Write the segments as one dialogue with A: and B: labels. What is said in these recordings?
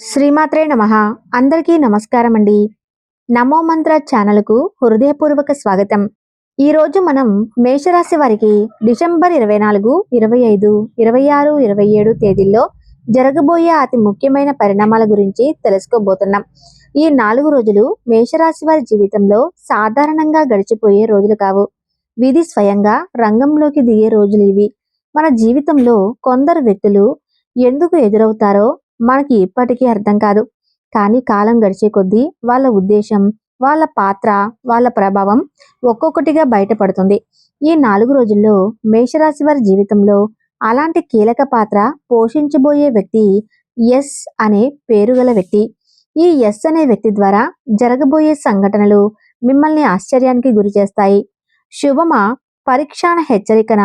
A: శ్రీమాత్రే నమః. అందరికీ నమస్కారం అండి. నమో మంత్ర ఛానల్కు హృదయపూర్వక స్వాగతం. ఈరోజు మనం మేషరాశి వారికి డిసెంబర్ 24, 25, 26, 27 తేదీల్లో జరగబోయే అతి ముఖ్యమైన పరిణామాల గురించి తెలుసుకోబోతున్నాం. ఈ 4 రోజులు మేషరాశి వారి జీవితంలో సాధారణంగా గడిచిపోయే రోజులు కావు. విధి స్వయంగా రంగంలోకి దిగే రోజులు ఇవి. మన జీవితంలో కొందరు వ్యక్తులు ఎందుకు ఎదురవుతారో మనకి ఇప్పటికీ అర్థం కాదు. కానీ కాలం గడిచే కొద్దీ వాళ్ళ ఉద్దేశం, వాళ్ళ పాత్ర, వాళ్ళ ప్రభావం ఒక్కొక్కటిగా బయటపడుతుంది. ఈ 4 రోజుల్లో మేషరాశి వారి జీవితంలో అలాంటి కీలక పాత్ర పోషించబోయే వ్యక్తి ఎస్ అనే పేరు గల వ్యక్తి. ఈ ఎస్ అనే వ్యక్తి ద్వారా జరగబోయే సంఘటనలు మిమ్మల్ని ఆశ్చర్యానికి గురి చేస్తాయి. శుభమా, పరీక్షణ హెచ్చరికన,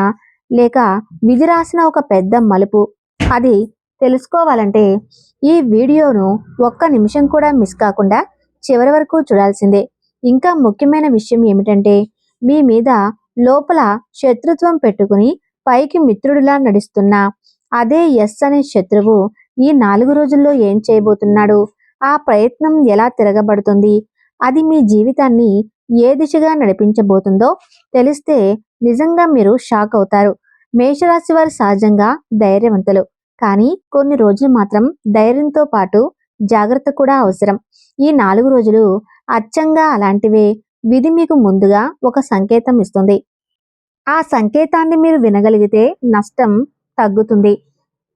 A: లేక విధి రాసిన ఒక పెద్ద మలుపు? అది తెలుసుకోవాలంటే ఈ వీడియోను ఒక్క నిమిషం కూడా మిస్ కాకుండా చివరి వరకు చూడాల్సిందే. ఇంకా ముఖ్యమైన విషయం ఏమిటంటే, మీ మీద లోపల శత్రుత్వం పెట్టుకుని పైకి మిత్రుడిలా నడుస్తున్న అదే ఎస్ అనే శత్రువు ఈ 4 రోజుల్లో ఏం చేయబోతున్నాడు? ఆ ప్రయత్నం ఎలా తిరగబడుతుంది? అది మీ జీవితాన్ని ఏ దిశగా నడిపించబోతుందో తెలిస్తే నిజంగా మీరు షాక్ అవుతారు. మేషరాశి వారు సహజంగా ధైర్యవంతులు. కానీ కొన్ని రోజులు మాత్రం ధైర్యంతో పాటు జాగ్రత్త కూడా అవసరం. ఈ 4 రోజులు అచ్చంగా అలాంటివే. విధి మీకు ముందుగా ఒక సంకేతం ఇస్తుంది. ఆ సంకేతాన్ని మీరు వినగలిగితే నష్టం తగ్గుతుంది,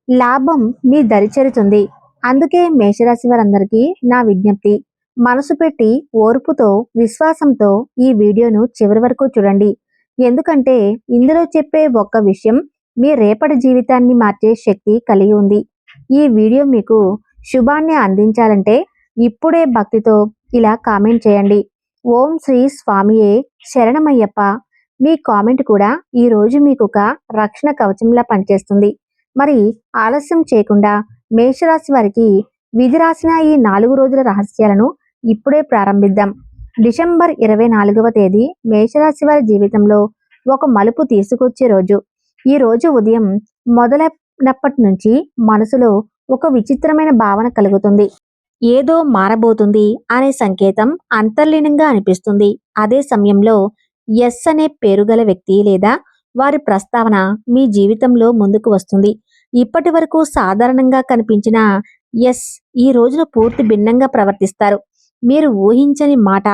A: లాభం మీ దరి చేరుతుంది. అందుకే మేషరాశి వారందరికీ నా విజ్ఞప్తి, మనసు పెట్టి ఓర్పుతో, విశ్వాసంతో ఈ వీడియోను చివరి వరకు చూడండి. ఎందుకంటే ఇందులో చెప్పే ఒక్క విషయం మీ రేపటి జీవితాన్ని మార్చే శక్తి కలిగి ఉంది. ఈ వీడియో మీకు శుభాన్ని అందించాలంటే ఇప్పుడే భక్తితో ఇలా కామెంట్ చేయండి. ఓం శ్రీ స్వామియే శరణమయ్యప్ప. మీ కామెంట్ కూడా ఈ రోజు మీకు ఒక రక్షణ కవచంలా పనిచేస్తుంది. మరి ఆలస్యం చేయకుండా మేషరాశి వారికి విధి రాసిన ఈ 4 రోజుల రహస్యాలను ఇప్పుడే ప్రారంభిద్దాం. డిసెంబర్ 24వ తేదీ మేషరాశి వారి జీవితంలో ఒక మలుపు తీసుకొచ్చే రోజు. ఈ రోజు ఉదయం మొదలైనప్పటి నుంచి మనసులో ఒక విచిత్రమైన భావన కలుగుతుంది. ఏదో మారబోతుంది అనే సంకేతం అంతర్లీనంగా అనిపిస్తుంది. అదే సమయంలో ఎస్ అనే పేరుగల వ్యక్తి లేదా వారి ప్రస్తావన మీ జీవితంలో ముందుకు వస్తుంది. ఇప్పటి వరకు సాధారణంగా కనిపించిన ఎస్ ఈ రోజున పూర్తి భిన్నంగా ప్రవర్తిస్తారు. మీరు ఊహించని మాట,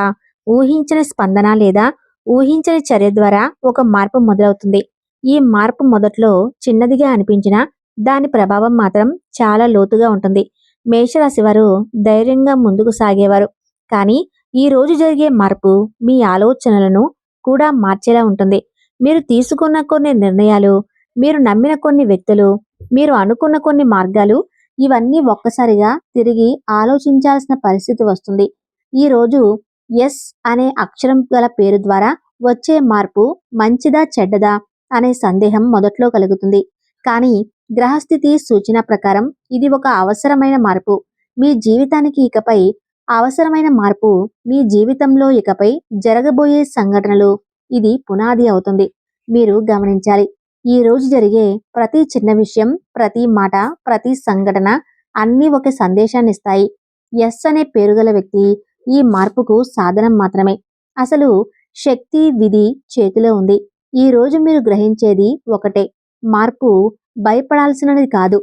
A: ఊహించని స్పందన లేదా ఊహించని చర్య ద్వారా ఒక మార్పు మొదలవుతుంది. ఈ మార్పు మొదట్లో చిన్నదిగా అనిపించినా దాని ప్రభావం మాత్రం చాలా లోతుగా ఉంటుంది. మేషరాశి వారు ధైర్యంగా ముందుకు సాగేవారు. కానీ ఈ రోజు జరిగే మార్పు మీ ఆలోచనలను కూడా మార్చేలా ఉంటుంది. మీరు తీసుకున్న కొన్ని నిర్ణయాలు, మీరు నమ్మిన కొన్ని వ్యక్తులు, మీరు అనుకున్న కొన్ని మార్గాలు, ఇవన్నీ ఒక్కసారిగా తిరిగి ఆలోచించాల్సిన పరిస్థితి వస్తుంది. ఈ రోజు ఎస్ అనే అక్షరం గల పేరు ద్వారా వచ్చే మార్పు మంచిదా చెడ్డదా అనే సందేహం మొదట్లో కలుగుతుంది. కానీ గ్రహస్థితి సూచన ప్రకారం ఇది ఒక అవసరమైన మార్పు. మీ జీవితానికి ఇకపై అవసరమైన మార్పు. మీ జీవితంలో ఇకపై జరగబోయే సంఘటనలు ఇది పునాది అవుతుంది. మీరు గమనించాలి, ఈ రోజు జరిగే ప్రతి చిన్న విషయం, ప్రతి మాట, ప్రతి సంఘటన అన్నీ ఒక సందేశాన్ని ఇస్తాయి. ఎస్ అనే పేరుగల వ్యక్తి ఈ మార్పుకు సాధనం మాత్రమే. అసలు శక్తి, విధి చేతిలో ఉంది. ఈ రోజు మీరు గ్రహించేది ఒకటే, మార్పు భయపడాల్సినది కాదు,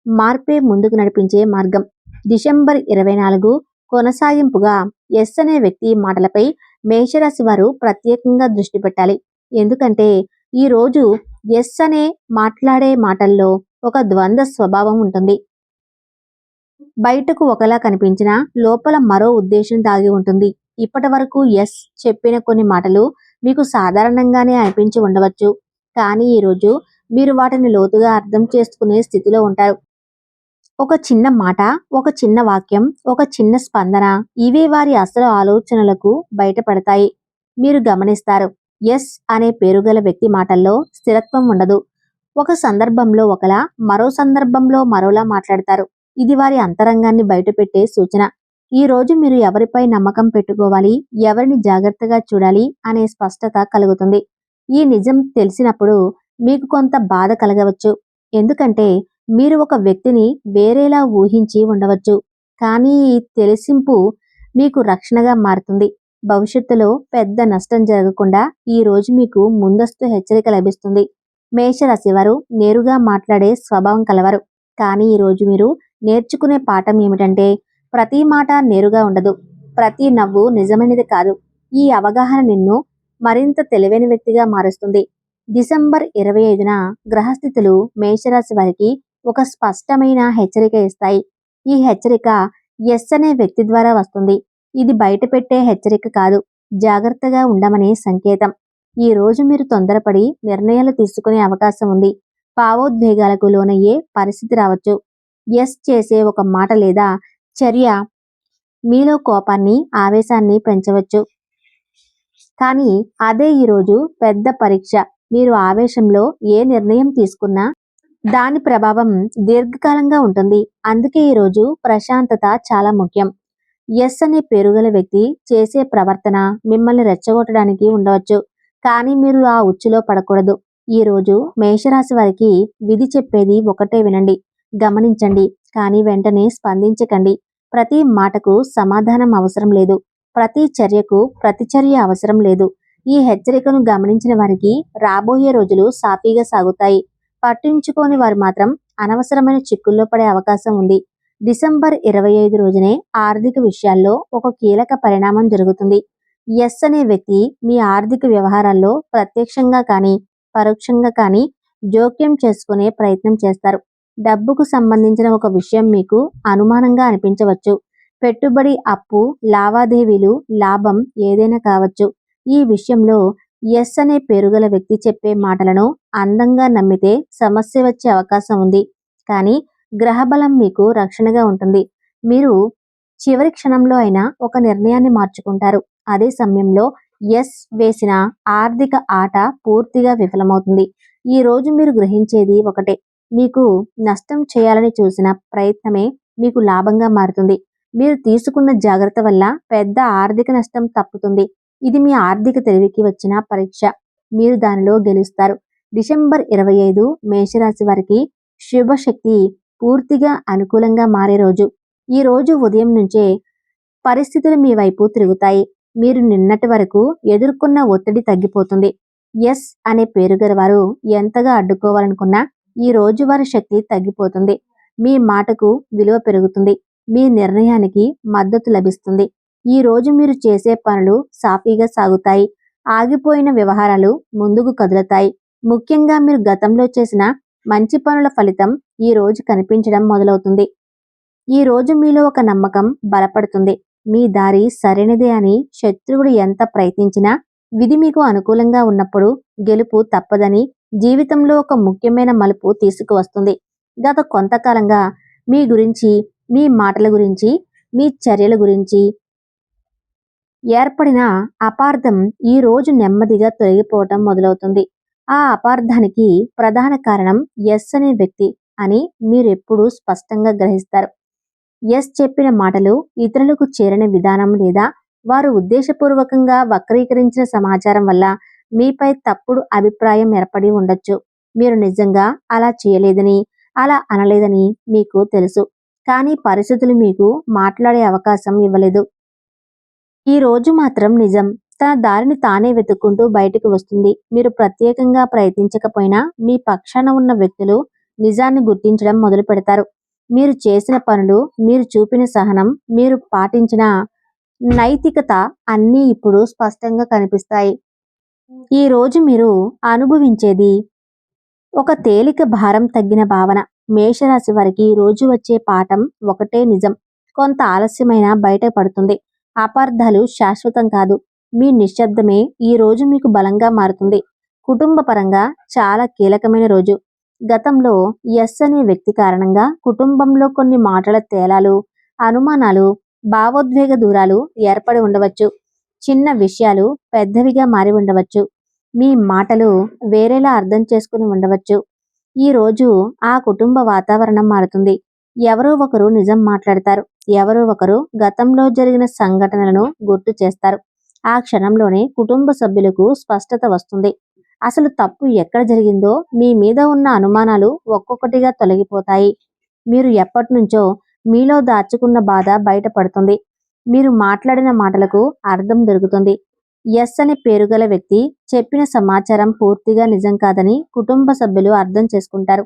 A: మార్పే ముందుకు నడిపించే మార్గం. డిసెంబర్ 24 కొనసాగింపుగా ఎస్ అనే వ్యక్తి మాటలపై మేషరాశి వారు ప్రత్యేకంగా దృష్టి పెట్టాలి. ఎందుకంటే ఈ రోజు ఎస్ అనే మాట్లాడే మాటల్లో ఒక ద్వంద్వ స్వభావం ఉంటుంది. బయటకు ఒకలా కనిపించినా లోపల మరో ఉద్దేశం దాగి ఉంటుంది. ఇప్పటి వరకు ఎస్ చెప్పిన కొన్ని మాటలు మీకు సాధారణంగానే అనిపించి ఉండవచ్చు. కానీ ఈరోజు మీరు వాటిని లోతుగా అర్థం చేసుకునే స్థితిలో ఉంటారు. ఒక చిన్న మాట, ఒక చిన్న వాక్యం, ఒక చిన్న స్పందన, ఇవే వారి అసలు ఆలోచనలకు బయటపడతాయి. మీరు గమనిస్తారు, ఎస్ అనే పేరుగల వ్యక్తి మాటల్లో స్థిరత్వం ఉండదు. ఒక సందర్భంలో ఒకలా, మరో సందర్భంలో మరోలా మాట్లాడతారు. ఇది వారి అంతరంగాన్ని బయటపెట్టే సూచన. ఈ రోజు మీరు ఎవరిపై నమ్మకం పెట్టుకోవాలి, ఎవరిని జాగ్రత్తగా చూడాలి అనే స్పష్టత కలుగుతుంది. ఈ నిజం తెలిసినప్పుడు మీకు కొంత బాధ కలగవచ్చు. ఎందుకంటే మీరు ఒక వ్యక్తిని వేరేలా ఊహించి ఉండవచ్చు. కానీ ఈ తెలిసింపు మీకు రక్షణగా మారుతుంది. భవిష్యత్తులో పెద్ద నష్టం జరగకుండా ఈ రోజు మీకు ముందస్తు హెచ్చరిక లభిస్తుంది. మేషరాశి వారు నేరుగా మాట్లాడే స్వభావం కలవారు. కానీ ఈరోజు మీరు నేర్చుకునే పాఠం ఏమిటంటే ప్రతి మాట నేరుగా ఉండదు. ప్రతి నవ్వు నిజమైనది కాదు. ఈ అవగాహన నిన్ను మరింత తెలివైన వ్యక్తిగా మారుస్తుంది. డిసెంబర్ 25న గ్రహస్థితులు మేషరాశి వారికి ఒక స్పష్టమైన హెచ్చరిక ఇస్తాయి. ఈ హెచ్చరిక ఎస్ అనే వ్యక్తి ద్వారా వస్తుంది. ఇది బయట పెట్టే హెచ్చరిక కాదు, జాగ్రత్తగా ఉండమనే సంకేతం. ఈ రోజు మీరు తొందరపడి నిర్ణయాలు తీసుకునే అవకాశం ఉంది. భావోద్వేగాలకు లోనయ్యే పరిస్థితి రావచ్చు. ఎస్ చేసే ఒక మాట లేదా చర్య మీలో కోపాన్ని, ఆవేశాన్ని పెంచవచ్చు. కానీ అదే ఈరోజు పెద్ద పరీక్ష. మీరు ఆవేశంలో ఏ నిర్ణయం తీసుకున్నా దాని ప్రభావం దీర్ఘకాలంగా ఉంటుంది. అందుకే ఈరోజు ప్రశాంతత చాలా ముఖ్యం. ఎస్ అనే పేరుగల వ్యక్తి చేసే ప్రవర్తన మిమ్మల్ని రెచ్చగొట్టడానికి ఉండవచ్చు. కానీ మీరు ఆ ఉచ్చులో పడకూడదు. ఈ రోజు మేషరాశి వారికి విధి చెప్పేది ఒకటే వినండి, గమనించండి, కానీ వెంటనే స్పందించకండి. ప్రతి మాటకు సమాధానం అవసరం లేదు. ప్రతి చర్యకు ప్రతిచర్య అవసరం లేదు. ఈ హెచ్చరికను గమనించిన వారికి రాబోయే రోజులు సాఫీగా సాగుతాయి. పట్టించుకోని వారు మాత్రం అనవసరమైన చిక్కుల్లో పడే అవకాశం ఉంది. డిసెంబర్ 25 రోజునే ఆర్థిక విషయాల్లో ఒక కీలక పరిణామం జరుగుతుంది. ఎస్ అనే వ్యక్తి మీ ఆర్థిక వ్యవహారాల్లో ప్రత్యక్షంగా కానీ పరోక్షంగా కానీ జోక్యం చేసుకునే ప్రయత్నం చేస్తారు. డబ్బుకు సంబంధించిన ఒక విషయం మీకు అనుమానంగా అనిపించవచ్చు. పెట్టుబడి, అప్పు, లావాదేవీలు, లాభం ఏదైనా కావచ్చు. ఈ విషయంలో ఎస్ అనే పేరుగల వ్యక్తి చెప్పే మాటలను అందంగా నమ్మితే సమస్య వచ్చే అవకాశం ఉంది. కానీ గ్రహబలం మీకు రక్షణగా ఉంటుంది. మీరు చివరి క్షణంలో అయినా ఒక నిర్ణయాన్ని మార్చుకుంటారు. అదే సమయంలో ఎస్ వేసిన ఆర్థిక ఆట పూర్తిగా విఫలమవుతుంది. ఈ రోజు మీరు గ్రహించేది ఒకటే, మీకు నష్టం చేయాలని చూసిన ప్రయత్నమే మీకు లాభంగా మారుతుంది. మీరు తీసుకున్న జాగ్రత్త వల్ల పెద్ద ఆర్థిక నష్టం తప్పుతుంది. ఇది మీ ఆర్థిక తెలివికి వచ్చిన పరీక్ష. మీరు దానిలో గెలుస్తారు. డిసెంబర్ 25 మేషరాశి వారికి శుభశక్తి పూర్తిగా అనుకూలంగా మారే రోజు. ఈ రోజు ఉదయం నుంచే పరిస్థితులు మీ వైపు తిరుగుతాయి. మీరు నిన్నటి వరకు ఎదుర్కొన్న ఒత్తిడి తగ్గిపోతుంది. ఎస్ అనే పేరుగల వారు ఎంతగా అడ్డుకోవాలనుకున్నా ఈ రోజు వారి శక్తి తగ్గిపోతుంది. మీ మాటకు విలువ పెరుగుతుంది. మీ నిర్ణయానికి మద్దతు లభిస్తుంది. ఈ రోజు మీరు చేసే పనులు సాఫీగా సాగుతాయి. ఆగిపోయిన వ్యవహారాలు ముందుకు కదులుతాయి. ముఖ్యంగా మీరు గతంలో చేసిన మంచి పనుల ఫలితం ఈ రోజు కనిపించడం మొదలవుతుంది. ఈ రోజు మీలో ఒక నమ్మకం బలపడుతుంది. మీ దారి సరైనదే అని శత్రువుడు ఎంత ప్రయత్నించినా విధి మీకు అనుకూలంగా ఉన్నప్పుడు గెలుపు తప్పదని జీవితంలో ఒక ముఖ్యమైన మలుపు తీసుకువస్తుంది. గత కొంతకాలంగా మీ గురించి, మీ మాటల గురించి, మీ చర్యల గురించి ఏర్పడిన అపార్థం ఈ రోజు నెమ్మదిగా తొలగిపోవటం మొదలవుతుంది. ఆ అపార్థానికి ప్రధాన కారణం ఎస్ అనే వ్యక్తి అని మీరెప్పుడూ స్పష్టంగా గ్రహిస్తారు. ఎస్ చెప్పిన మాటలు ఇతరులకు చేరిన విధానం లేదా వారు ఉద్దేశపూర్వకంగా వక్రీకరించిన సమాచారం వల్ల మీపై తప్పుడు అభిప్రాయం ఏర్పడి ఉండొచ్చు. మీరు నిజంగా అలా చేయలేదని, అలా అనలేదని మీకు తెలుసు. కానీ పరిస్థితులు మీకు మాట్లాడే అవకాశం ఇవ్వలేదు. ఈ రోజు మాత్రం నిజం తన దారిని తానే వెతుక్కుంటూ బయటకు వస్తుంది. మీరు ప్రత్యేకంగా ప్రయత్నించకపోయినా మీ పక్షాన ఉన్న వ్యక్తులు నిజాన్ని గుర్తించడం మొదలు పెడతారు. మీరు చేసిన పనులు, మీరు చూపిన సహనం, మీరు పాటించిన నైతికత అన్నీ ఇప్పుడు స్పష్టంగా కనిపిస్తాయి. ఈ రోజు మీరు అనుభవించేది ఒక తేలిక భారం తగ్గిన భావన. మేషరాశి వారికి ఈ రోజు వచ్చే పాఠం ఒకటే, నిజం కొంత ఆలస్యమైన బయటపడుతుంది. అపార్థాలు శాశ్వతం కాదు. మీ నిశ్శబ్దమే ఈ రోజు మీకు బలంగా మారుతుంది. కుటుంబ పరంగా చాలా కీలకమైన రోజు. గతంలో ఎస్ అనే వ్యక్తి కారణంగా కుటుంబంలో కొన్ని మాటల తేలాలు, అనుమానాలు, భావోద్వేగ దూరాలు ఏర్పడి ఉండవచ్చు. చిన్న విషయాలు పెద్దవిగా మారి ఉండవచ్చు. మీ మాటలు వేరేలా అర్థం చేసుకుని ఉండవచ్చు. ఈ రోజు ఆ కుటుంబ వాతావరణం మారుతుంది. ఎవరో ఒకరు నిజం మాట్లాడతారు. ఎవరో ఒకరు గతంలో జరిగిన సంఘటనలను గుర్తు చేస్తారు. ఆ క్షణంలోనే కుటుంబ సభ్యులకు స్పష్టత వస్తుంది. అసలు తప్పు ఎక్కడ జరిగిందో మీ మీద ఉన్న అనుమానాలు ఒక్కొక్కటిగా తొలగిపోతాయి. మీరు ఎప్పటినుంచో మీలో దాచుకున్న బాధ బయటపడుతుంది. మీరు మాట్లాడిన మాటలకు అర్థం దొరుకుతుంది. ఎస్ అనే పేరు గల వ్యక్తి చెప్పిన సమాచారం పూర్తిగా నిజం కాదని కుటుంబ సభ్యులు అర్థం చేసుకుంటారు.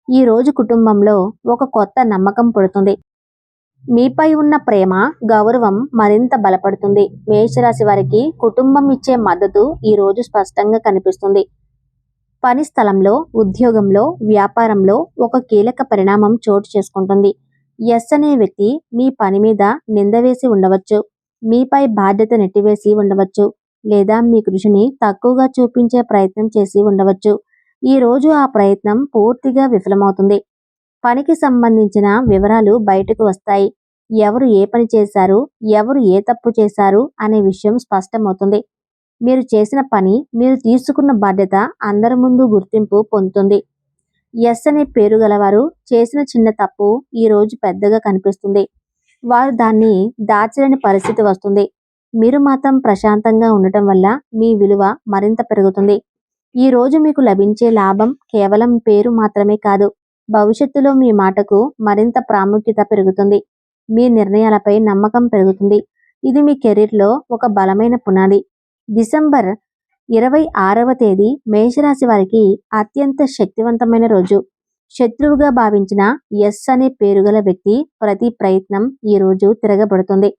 A: ఈ రోజు కుటుంబంలో ఒక కొత్త నమ్మకం పుడుతుంది. మీపై ఉన్న ప్రేమ, గౌరవం మరింత బలపడుతుంది. మేషరాశి వారికి కుటుంబం ఇచ్చే మద్దతు ఈ రోజు స్పష్టంగా కనిపిస్తుంది. పని స్థలంలో, ఉద్యోగంలో, వ్యాపారంలో ఒక కీలక పరిణామం చోటు చేసుకుంటుంది. ఎస్ అనే వ్యక్తి మీ పని మీద నింద వేసి ఉండవచ్చు, మీపై బాధ్యత నెట్టివేసి ఉండవచ్చు, లేదా మీ కృషిని తక్కువగా చూపించే ప్రయత్నం చేసి ఉండవచ్చు. ఈ రోజు ఆ ప్రయత్నం పూర్తిగా విఫలమవుతుంది. పనికి సంబంధించిన వివరాలు బయటకు వస్తాయి. ఎవరు ఏ పని చేశారు, ఎవరు ఏ తప్పు చేశారు అనే విషయం స్పష్టమవుతుంది. మీరు చేసిన పని, మీరు తీసుకున్న బాధ్యత అందరి ముందు గుర్తింపు పొందుతుంది. ఎస్ అనే పేరు గలవారు చేసిన చిన్న తప్పు ఈ రోజు పెద్దగా కనిపిస్తుంది. వారు దాన్ని దాచలేని పరిస్థితి వస్తుంది. మీరు మాత్రం ప్రశాంతంగా ఉండటం వల్ల మీ విలువ మరింత పెరుగుతుంది. ఈ రోజు మీకు లభించే లాభం కేవలం పేరు మాత్రమే కాదు, భవిష్యత్తులో మీ మాటకు మరింత ప్రాముఖ్యత పెరుగుతుంది. మీ నిర్ణయాలపై నమ్మకం పెరుగుతుంది. ఇది మీ కెరీర్లో ఒక బలమైన పునాది. డిసెంబర్ 26వ తేదీ మేషరాశి వారికి అత్యంత శక్తివంతమైన రోజు. శత్రువుగా భావించిన ఎస్ అనే పేరుగల వ్యక్తి ప్రతి ప్రయత్నం ఈ రోజు తిరగబడుతుంది.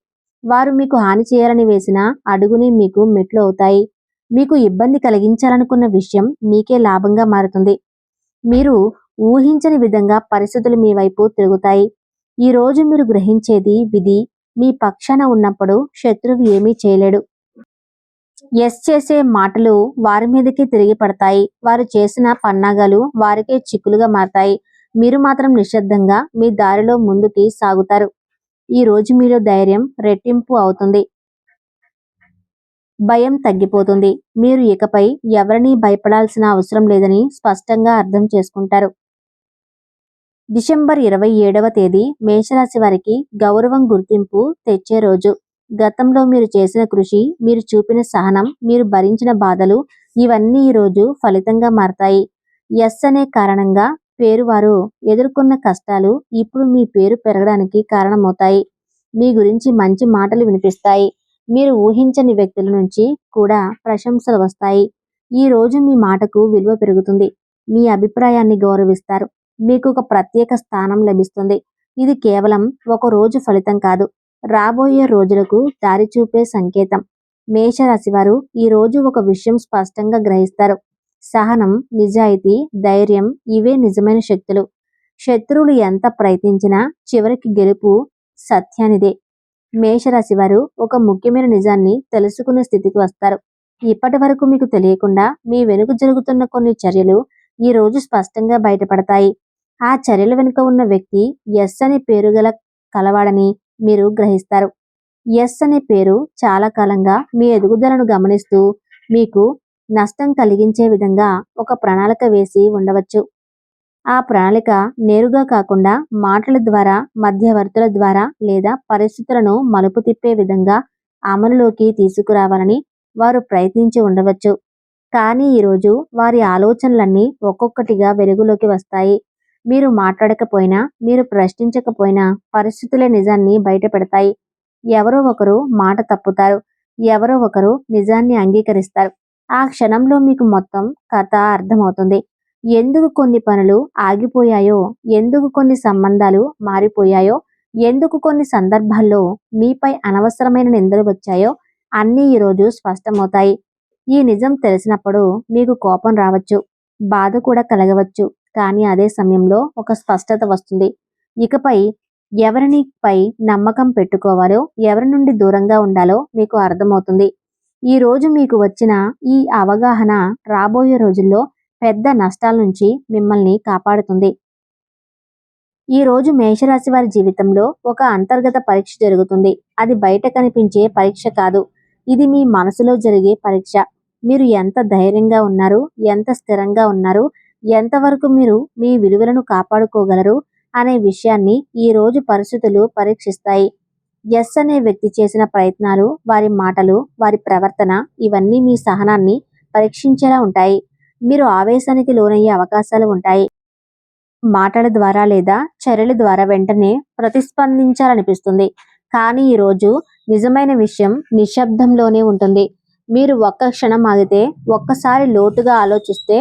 A: వారు మీకు హాని చేయాలని వేసిన అడుగుని మీకు మెట్లు అవుతాయి. మీకు ఇబ్బంది కలిగించాలనుకున్న విషయం మీకే లాభంగా మారుతుంది. మీరు ఊహించని విధంగా పరిస్థితులు మీ వైపు తిరుగుతాయి. ఈ రోజు మీరు గ్రహించేది విధి మీ పక్షాన ఉన్నప్పుడు శత్రువు ఏమీ చేయలేడు. ఎస్ చేసే మాటలు వారి మీదకి తిరిగి పడతాయి. వారు చేసిన పన్నాగాలు వారికే చిక్కులుగా మారతాయి. మీరు మాత్రం నిశ్శబ్దంగా మీ దారిలో ముందుకి సాగుతారు. ఈ రోజు మీలో ధైర్యం రెట్టింపు అవుతుంది. భయం తగ్గిపోతుంది. మీరు ఇకపై ఎవరినీ భయపడాల్సిన అవసరం లేదని స్పష్టంగా అర్థం చేసుకుంటారు. డిసెంబర్ 27వ తేదీ మేషరాశి వారికి గౌరవం, గుర్తింపు తెచ్చే రోజు. గతంలో మీరు చేసిన కృషి, మీరు చూపిన సహనం, మీరు భరించిన బాధలు ఇవన్నీ ఈ రోజు ఫలితంగా మారతాయి. ఎస్ అనే కారణంగా వారు ఎదుర్కొన్న కష్టాలు ఇప్పుడు మీ పేరు పెరగడానికి కారణమవుతాయి. మీ గురించి మంచి మాటలు వినిపిస్తాయి. మీరు ఊహించని వ్యక్తుల నుంచి కూడా ప్రశంసలు వస్తాయి. ఈ రోజు మీ మాటకు విలువ పెరుగుతుంది. మీ అభిప్రాయాన్ని గౌరవిస్తారు. మీకు ఒక ప్రత్యేక స్థానం లభిస్తుంది. ఇది కేవలం ఒక రోజు ఫలితం కాదు, రాబోయే రోజులకు దారి చూపే సంకేతం. మేషరాశి వారు ఈ రోజు ఒక విషయం స్పష్టంగా గ్రహిస్తారు. సహనం, నిజాయితీ, ధైర్యం ఇవే నిజమైన శక్తులు. శత్రువులు ఎంత ప్రయత్నించినా చివరికి గెలుపు సత్యానిదే. మేషరాశి వారు ఒక ముఖ్యమైన నిజాన్ని తెలుసుకునే స్థితికి వస్తారు. ఇప్పటి వరకు మీకు తెలియకుండా మీ వెనుక జరుగుతున్న కొన్ని చర్యలు ఈ రోజు స్పష్టంగా బయటపడతాయి. ఆ చర్యల వెనుక ఉన్న వ్యక్తి ఎస్ అనే పేరు గల కలవాడని మీరు గ్రహిస్తారు. ఎస్ అనే పేరు చాలా కాలంగా మీ ఎదుగుదలను గమనిస్తూ మీకు నష్టం కలిగించే విధంగా ఒక ప్రణాళిక వేసి ఉండవచ్చు. ఆ ప్రణాళిక నేరుగా కాకుండా మాటల ద్వారా, మధ్యవర్తుల ద్వారా లేదా పరిస్థితులను మలుపు తిప్పే విధంగా అమలులోకి తీసుకురావాలని వారు ప్రయత్నించి ఉండవచ్చు. కానీ ఈరోజు వారి ఆలోచనలన్నీ ఒక్కొక్కటిగా వెలుగులోకి వస్తాయి. మీరు మాట్లాడకపోయినా, మీరు ప్రశ్నించకపోయినా పరిస్థితులే నిజాన్ని బయట పెడతాయి. ఎవరో ఒకరు మాట తప్పుతారు, ఎవరో ఒకరు నిజాన్ని అంగీకరిస్తారు. ఆ క్షణంలో మీకు మొత్తం కథ అర్థమవుతుంది. ఎందుకు కొన్ని పనులు ఆగిపోయాయో, ఎందుకు కొన్ని సంబంధాలు మారిపోయాయో, ఎందుకు కొన్ని సందర్భాల్లో మీపై అనవసరమైన నిందలు వచ్చాయో అన్నీ ఈరోజు స్పష్టమవుతాయి. ఈ నిజం తెలిసినప్పుడు మీకు కోపం రావచ్చు, బాధ కూడా కలగవచ్చు. కానీ అదే సమయంలో ఒక స్పష్టత వస్తుంది. ఇకపై ఎవరినిపై నమ్మకం పెట్టుకోవాలో, ఎవరి నుండి దూరంగా ఉండాలో మీకు అర్థమవుతుంది. ఈ రోజు మీకు వచ్చిన ఈ అవగాహన రాబోయే రోజుల్లో పెద్ద నష్టాల నుంచి మిమ్మల్ని కాపాడుతుంది. ఈ రోజు మేషరాశి వారి జీవితంలో ఒక అంతర్గత పరీక్ష జరుగుతుంది. అది బయట కనిపించే పరీక్ష కాదు, ఇది మీ మనసులో జరిగే పరీక్ష. మీరు ఎంత ధైర్యంగా ఉన్నారు, ఎంత స్థిరంగా ఉన్నారు, ఎంతవరకు మీరు మీ విలువలను కాపాడుకోగలరు అనే విషయాన్ని ఈ రోజు పరిస్థితులు పరీక్షిస్తాయి. ఎస్ అనే వ్యక్తి చేసిన ప్రయత్నాలు, వారి మాటలు, వారి ప్రవర్తన ఇవన్నీ మీ సహనాన్ని పరీక్షించేలా ఉంటాయి. మీరు ఆవేశానికి లోనయ్యే అవకాశాలు ఉంటాయి. మాటల ద్వారా లేదా చర్యల ద్వారా వెంటనే ప్రతిస్పందించాలనిపిస్తుంది. కానీ ఈరోజు నిజమైన విషయం నిశ్శబ్దంలోనే ఉంటుంది. మీరు ఒక్క క్షణం ఆగితే, ఒక్కసారి లోతుగా ఆలోచిస్తే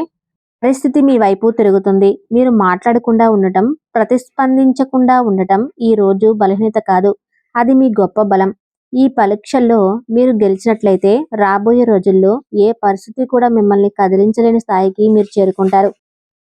A: పరిస్థితి మీ వైపు తిరుగుతుంది. మీరు మాట్లాడకుండా ఉండటం, ప్రతిస్పందించకుండా ఉండటం ఈ రోజు బలహీనత కాదు. అది మీ గొప్ప బలం. ఈ పరీక్షల్లో మీరు గెలిచినట్లయితే రాబోయే రోజుల్లో ఏ పరిస్థితి కూడా మిమ్మల్ని కదిలించలేని స్థాయికి మీరు చేరుకుంటారు.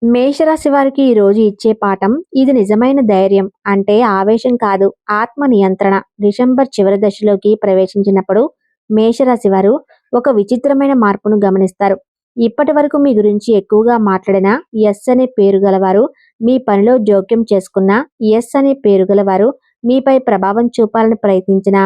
A: మేషరాశి వారికి ఈ రోజు ఇచ్చే పాఠం ఇది. నిజమైన ధైర్యం అంటే ఆవేశం కాదు, ఆత్మ నియంత్రణ. డిసెంబర్ చివరి దశలోకి ప్రవేశించినప్పుడు మేషరాశి వారు ఒక విచిత్రమైన మార్పును గమనిస్తారు. ఇప్పటి వరకు మీ గురించి ఎక్కువగా మాట్లాడిన ఎస్ అనే పేరు గలవారు, మీ పనిలో జోక్యం చేసుకున్న ఎస్ అనే పేరు గలవారు, మీపై ప్రభావం చూపాలని ప్రయత్నించిన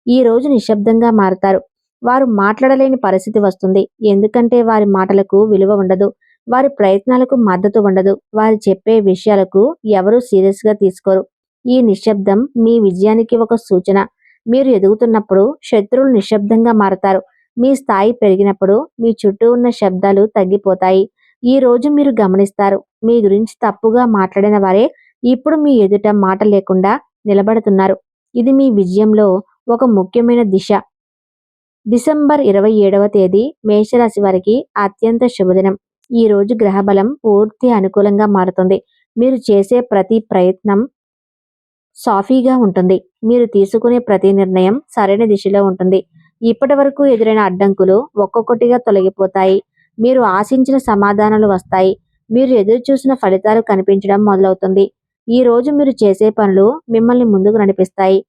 A: ఈ రోజు నిశ్శబ్దంగా మారుతారు. వారు మాట్లాడలేని పరిస్థితి వస్తుంది. ఎందుకంటే వారి మాటలకు విలువ ఉండదు, వారి ప్రయత్నాలకు మద్దతు ఉండదు, వారు చెప్పే విషయాలకు ఎవరూ సీరియస్గా తీసుకోరు. ఈ నిశ్శబ్దం మీ విజయానికి ఒక సూచన. మీరు ఎదుగుతున్నప్పుడు శత్రువులు నిశ్శబ్దంగా మారతారు. మీ స్థాయి పెరిగినప్పుడు మీ చుట్టూ ఉన్న శబ్దాలు తగ్గిపోతాయి. ఈ రోజు మీరు గమనిస్తారు, మీ గురించి తప్పుగా మాట్లాడిన వారే ఇప్పుడు మీ ఎదుట మాట లేకుండా నిలబడుతున్నారు. ఇది మీ విజయంలో ఒక ముఖ్యమైన దిశ. డిసెంబర్ 27వ తేదీ మేషరాశి వారికి అత్యంత శుభదినం. ఈ రోజు గ్రహబలం పూర్తి అనుకూలంగా మారుతుంది. మీరు చేసే ప్రతి ప్రయత్నం సాఫీగా ఉంటుంది. మీరు తీసుకునే ప్రతి నిర్ణయం సరైన దిశలో ఉంటుంది. ఇప్పటి వరకు ఎదురైన అడ్డంకులు ఒక్కొక్కటిగా తొలగిపోతాయి. మీరు ఆశించిన సమాధానాలు వస్తాయి. మీరు ఎదురు చూసిన ఫలితాలు కనిపించడం మొదలవుతుంది. ఈ రోజు మీరు చేసే పనులు మిమ్మల్ని ముందుకు నడిపిస్తాయి.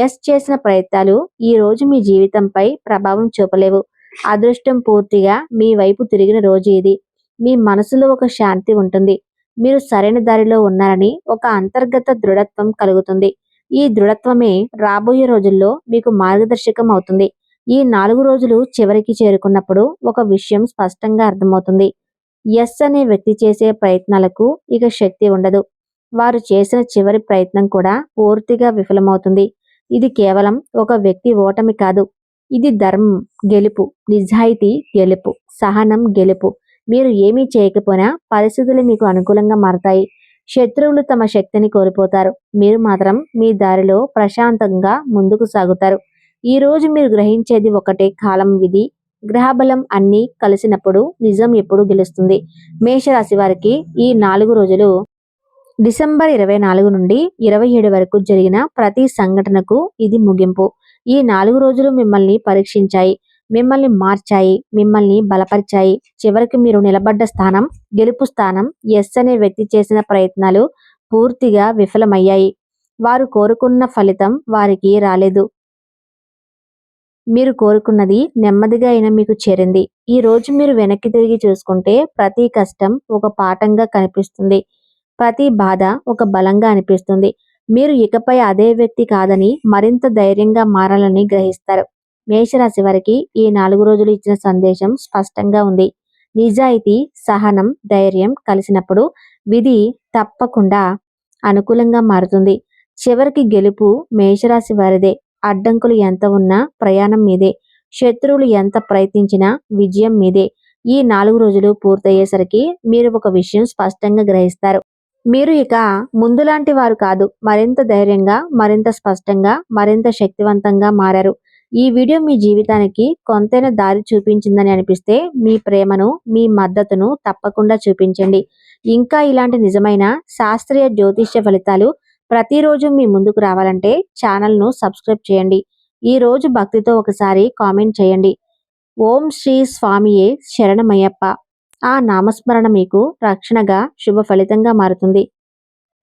A: ఎస్ చేసిన ప్రయత్నాలు ఈ రోజు మీ జీవితంపై ప్రభావం చూపలేవు. అదృష్టం పూర్తిగా మీ వైపు తిరిగిన రోజు ఇది. మీ మనసులో ఒక శాంతి ఉంటుంది. మీరు సరైన దారిలో ఉన్నారని ఒక అంతర్గత దృఢత్వం కలుగుతుంది. ఈ దృఢత్వమే రాబోయే రోజుల్లో మీకు మార్గదర్శకం అవుతుంది. ఈ 4 రోజులు చివరికి చేరుకున్నప్పుడు ఒక విషయం స్పష్టంగా అర్థమవుతుంది. ఎస్ అనే వ్యక్తి చేసే ప్రయత్నాలకు ఇక శక్తి ఉండదు. వారు చేసిన చివరి ప్రయత్నం కూడా పూర్తిగా విఫలమవుతుంది. ఇది కేవలం ఒక వ్యక్తి ఓటమి కాదు. ఇది ధర్మం గెలుపు, నిజాయితీ గెలుపు, సహనం గెలుపు. మీరు ఏమీ చేయకపోయినా పరిస్థితులు మీకు అనుకూలంగా మారతాయి. శత్రువులు తమ శక్తిని కోల్పోతారు. మీరు మాత్రం మీ దారిలో ప్రశాంతంగా ముందుకు సాగుతారు. ఈ రోజు మీరు గ్రహించేది ఒకటే, కాలం విధి గ్రహబలం అన్నీ కలిసినప్పుడు నిజం ఎప్పుడు గెలుస్తుంది. మేషరాశి వారికి ఈ 4 రోజులు డిసెంబర్ 24 నుండి 27 వరకు జరిగిన ప్రతి సంఘటనకు ఇది ముగింపు. ఈ 4 రోజులు మిమ్మల్ని పరీక్షించాయి, మిమ్మల్ని మార్చాయి, మిమ్మల్ని బలపరిచాయి. చివరికి మీరు నిలబడ్డ స్థానం గెలుపు స్థానం. ఎస్ అనే వ్యక్తి చేసిన ప్రయత్నాలు పూర్తిగా విఫలమయ్యాయి. వారు కోరుకున్న ఫలితం వారికి రాలేదు. మీరు కోరుకున్నది నెమ్మదిగా అయినా మీకు చేరింది. ఈ రోజు మీరు వెనక్కి తిరిగి చూసుకుంటే ప్రతి కష్టం ఒక పాఠంగా కనిపిస్తుంది. ప్రతి బాధ ఒక బలంగా అనిపిస్తుంది. మీరు ఇకపై అదే వ్యక్తి కాదని, మరింత ధైర్యంగా మారాలని గ్రహిస్తారు. మేషరాశి వారికి ఈ 4 రోజులు ఇచ్చిన సందేశం స్పష్టంగా ఉంది. నిజాయితీ, సహనం, ధైర్యం కలిసినప్పుడు విధి తప్పకుండా అనుకూలంగా మారుతుంది. చివరికి గెలుపు మేషరాశి వారిదే. అడ్డంకులు ఎంత ఉన్నా ప్రయాణం మీదే. శత్రువులు ఎంత ప్రయత్నించినా విజయం మీదే. ఈ 4 రోజులు పూర్తయ్యేసరికి మీరు ఒక విషయం స్పష్టంగా గ్రహిస్తారు. మీరు ఇక ముందులాంటి వారు కాదు. మరింత ధైర్యంగా, మరింత స్పష్టంగా, మరింత శక్తివంతంగా మారారు. ఈ వీడియో మీ జీవితానికి కొంతైనా దారి చూపించిందని అనిపిస్తే మీ ప్రేమను, మీ మద్దతును తప్పకుండా చూపించండి. ఇంకా ఇలాంటి నిజమైన శాస్త్రీయ జ్యోతిష్య ఫలితాలు ప్రతిరోజు మీ ముందుకు రావాలంటే ఛానల్ను సబ్స్క్రైబ్ చేయండి. ఈ రోజు భక్తితో ఒకసారి కామెంట్ చేయండి. ఓం శ్రీ స్వామియే శరణమయ్యప్ప. ఆ నామస్మరణ మీకు రక్షణగా, శుభ ఫలితంగా మారుతుంది.